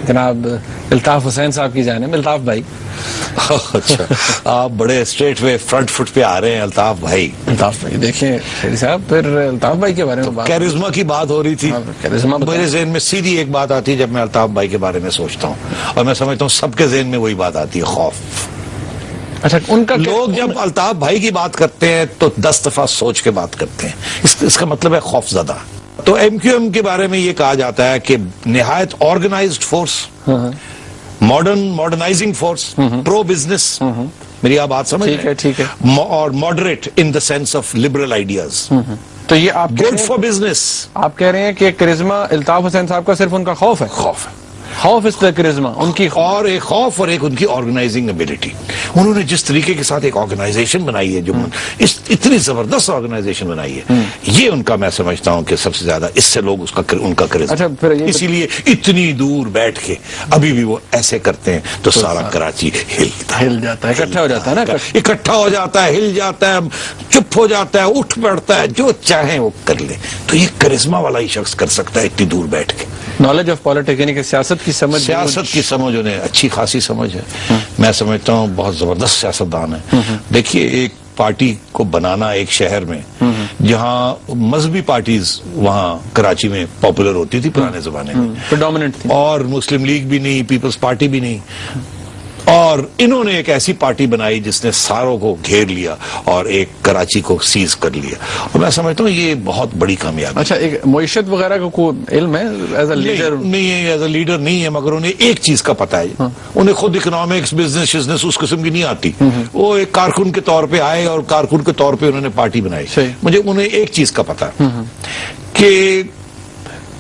जनाब अल्ताफ हुसैन साहब की जानिब। अल्ताफ भाई। अच्छा, आप बड़े स्ट्रेट वे फ्रंट फुट पे आ रहे हैं अल्ताफ भाई। अल्ताफ भाई देखिए शेरी साहब, फिर अल्ताफ भाई के बारे में बात, कैरिज्मा की बात हो रही थी। कैरिज्मा मेरे ज़हन में सीधी एक बात आती है जब मैं अल्ताफ भाई के बारे में सोचता हूँ, और मैं समझता हूँ सबके ज़हन में वही बात आती है, खौफ। अच्छा, उनका लोग जब अल्ताफ भाई की बात करते हैं तो 10 दफा सोच के बात करते हैं। इसका मतलब है खौफजदा। तो एमक्यूएम के बारे में ये कहा जाता है कि निहायत organised force, modernising force, pro business, मेरी आप बात समझ रहे हैं? ठीक है। और moderate in the sense of liberal ideas. तो ये आप गुड फॉर बिजनेस। आप कह रहे हैं कि करिश्मा अल्ताफ हुसैन साहब का सिर्फ उनका खौफ है? खौफ है, खौफ इस करिश्मा उनकी, और एक खौफ और एक उनकी ऑर्गेनाइजिंग एबिलिटी। उन्होंने जिस तरीके के साथ एक ऑर्गेनाइजेशन बनाई है, जो इतनी जबरदस्त ऑर्गेनाइजेशन बनाई है, ये उनका मैं समझता हूं कि सबसे ज्यादा इससे लोग उनका करिश्मा। अच्छा, फिर इसीलिए इतनी दूर बैठ के अभी भी वो ऐसे करते हैं तो सारा कराची हिल जाता है, इकट्ठा हो जाता है ना, इकट्ठा हो जाता है, हिल जाता है, चुप हो जाता है, उठ बैठता है, जो चाहे वो कर ले। तो ये करिश्मा वाला ही शख्स कर सकता है इतनी दूर बैठ के। नॉलेज ऑफ पॉलिटिक्स यानी कि सियासत की समझ उन्हें अच्छी खासी समझ है। मैं समझता हूँ बहुत जबरदस्त सियासतदान है। देखिए, एक पार्टी को बनाना एक शहर में जहां मजहबी पार्टीज वहां कराची में पॉपुलर होती थी पुराने जमाने में, प्रेडोमिनेंट थी, और मुस्लिम लीग भी नहीं, पीपल्स पार्टी भी नहीं, और इन्होंने एक ऐसी पार्टी बनाई जिसने सारों को घेर लिया और एक कराची को सीज कर लिया। और मैं समझता हूँ ये बहुत बड़ी कामयाबी। अच्छा, एक मुईशत वगैरह को इल्म है एज अ लीडर? नहीं है, एज अ लीडर नहीं है, मगर उन्हें एक चीज का पता है। उन्हें खुद इकोनॉमिक्स, बिजनेस उस किस्म की नहीं आती। वो एक कारकुन के तौर पे आए और कारकुन के तौर पे उन्होंने पार्टी बनाई। मुझे उन्हें एक चीज का पता है कि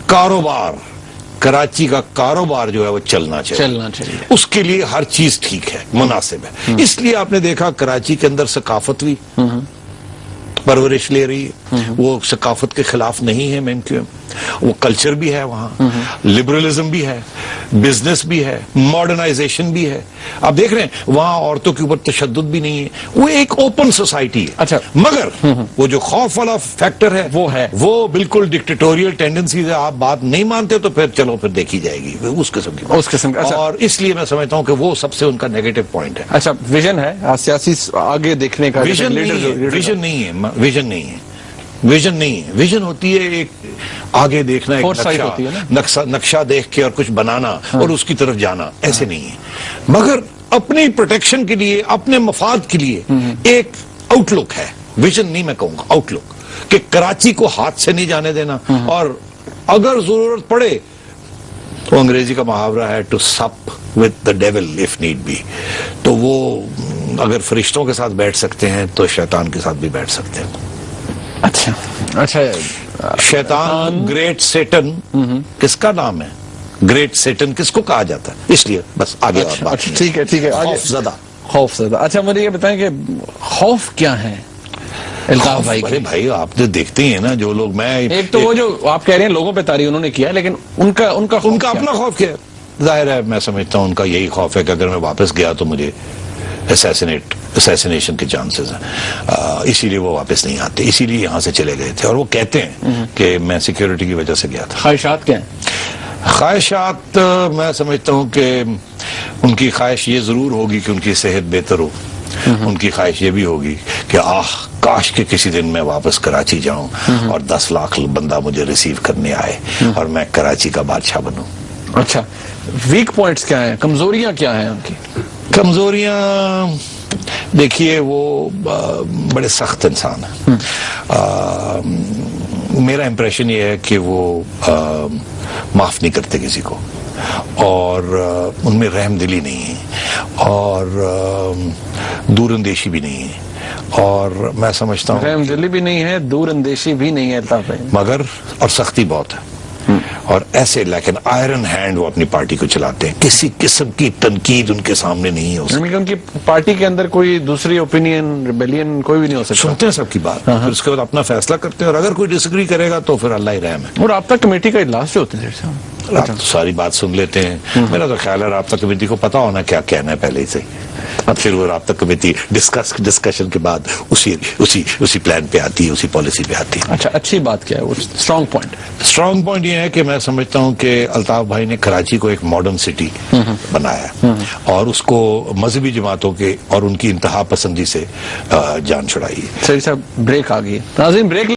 कारोबार, कराची का कारोबार जो है वो चलना चाहिए। उसके लिए हर चीज ठीक है, मुनासिब है। इसलिए आपने देखा कराची के अंदर सकाफत भी परवरिश ले रही है। वो सकाफत के खिलाफ नहीं है एमक्यूएम। वो कल्चर भी है वहां, लिबरलिज्म भी है, बिजनेस भी है, मॉडर्नाइजेशन भी है। आप देख रहे हैं वहां औरतों के ऊपर तशद्दुद भी नहीं है। वो एक ओपन सोसाइटी है। अच्छा, मगर वो जो खौफ वाला फैक्टर है वो बिल्कुल डिक्टेटोरियल टेंडेंसीज है। आप बात नहीं मानते तो फिर चलो, फिर देखी जाएगी, उस किस्म की। अच्छा, और इसलिए मैं समझता हूं कि वो सबसे उनका नेगेटिव पॉइंट है। अच्छा, विजन है सियासी आगे देखने का? विजन नहीं है। विजन नहीं है। विजन होती है एक आगे देखना, एक नक्शा देख के और कुछ बनाना और उसकी तरफ जाना, ऐसे नहीं है। मगर अपनी प्रोटेक्शन के लिए, अपने मफाद के लिए एक आउटलुक है। विजन नहीं मैं कहूंगा, आउटलुक, कि कराची को हाथ से नहीं जाने देना, और अगर जरूरत पड़े तो अंग्रेजी का मुहावरा है टू सप with the devil if need be. तो वो अगर फरिश्तों के साथ बैठ सकते हैं तो शैतान के साथ भी बैठ सकते हैं। अच्छा, शैतान, ग्रेट सेटन किसका नाम है? ग्रेट सेटन किसको कहा जाता है? इसलिए बस आगे और बात। ठीक है। खौफज़दा। अच्छा, मुझे ये बताएं कि खौफ क्या है अल्ताफ भाई? अरे भाई, आप जो देखते हैं ना, जो लोग, मैं एक तो वो जो आप कह रहे हैं लोगों पे तारी उन्होंने किया, लेकिन उनका अपना खौफ क्या है? जाहिर है, मैं समझता हूं उनका यही खौफ है कि अगर मैं वापस गया तो मुझे असैसिनेशन के चांसेस हैं। इसीलिए वो वापस नहीं आते, इसीलिए यहां से चले गए थे। और वो कहते हैं कि मैं सिक्योरिटी की वजह से गया था। ख्वाहिशात क्या हैं? ख्वाहिशात मैं समझता हूं कि उनकी ख्वाहिश ये जरूर होगी कि उनकी सेहत बेहतर हो। उनकी ख्वाहिश ये भी होगी कि काश के किसी दिन मैं वापस कराची जाऊं और 10 लाख बंदा मुझे रिसीव करने आए और मैं कराची का बादशाह बनूं। अच्छा, वीक पॉइंट्स क्या हैं, कमजोरियां क्या हैं उनकी? कमजोरियां देखिए, वो बड़े सख्त इंसान है। मेरा इंप्रेशन ये है कि वो माफ नहीं करते किसी को, और उनमें रहमदिली नहीं है, और दूरअंदेशी भी नहीं है। और मैं समझता हूँ रहमदिली भी नहीं है, दूरअंदेशी भी नहीं है अल्ताफ भाई, मगर और सख्ती बहुत है। और ऐसे लेकिन आयरन हैंड वो अपनी पार्टी को चलाते हैं। किसी किस्म की तनकीद उनके सामने नहीं हो सकती। उनकी पार्टी के अंदर कोई दूसरी ओपिनियन, रिबेलियन कोई भी नहीं हो सकता। सुनते हैं सबकी बात, फिर उसके बाद अपना फैसला करते हैं, और अगर कोई डिसएग्री करेगा तो फिर अल्लाह ही रहम है। और राब्ता कमेटी का इजलास जो होते हैं, आप सारी बात सुन लेते हैं। मेरा तो ख्याल है राब्ता कमेटी को पता होना क्या कहना है पहले ही से। फिर वो राब्ता कमेटी डिस्कशन के बाद उसी प्लान पे आती है, उसी पॉलिसी पे आती है। अच्छा, अच्छी बात क्या है वो स्ट्रांग पॉइंट? स्ट्रांग पॉइंट ये है कि मैं समझता हूं कि अल्ताफ भाई ने कराची को एक मॉडर्न सिटी बनाया और उसको मजहबी जमातों के और उनकी इंतहा पसंदी से जान छुड़ाई। सही साहब, ब्रेक आ गई। नाज़रीन, ब्रेक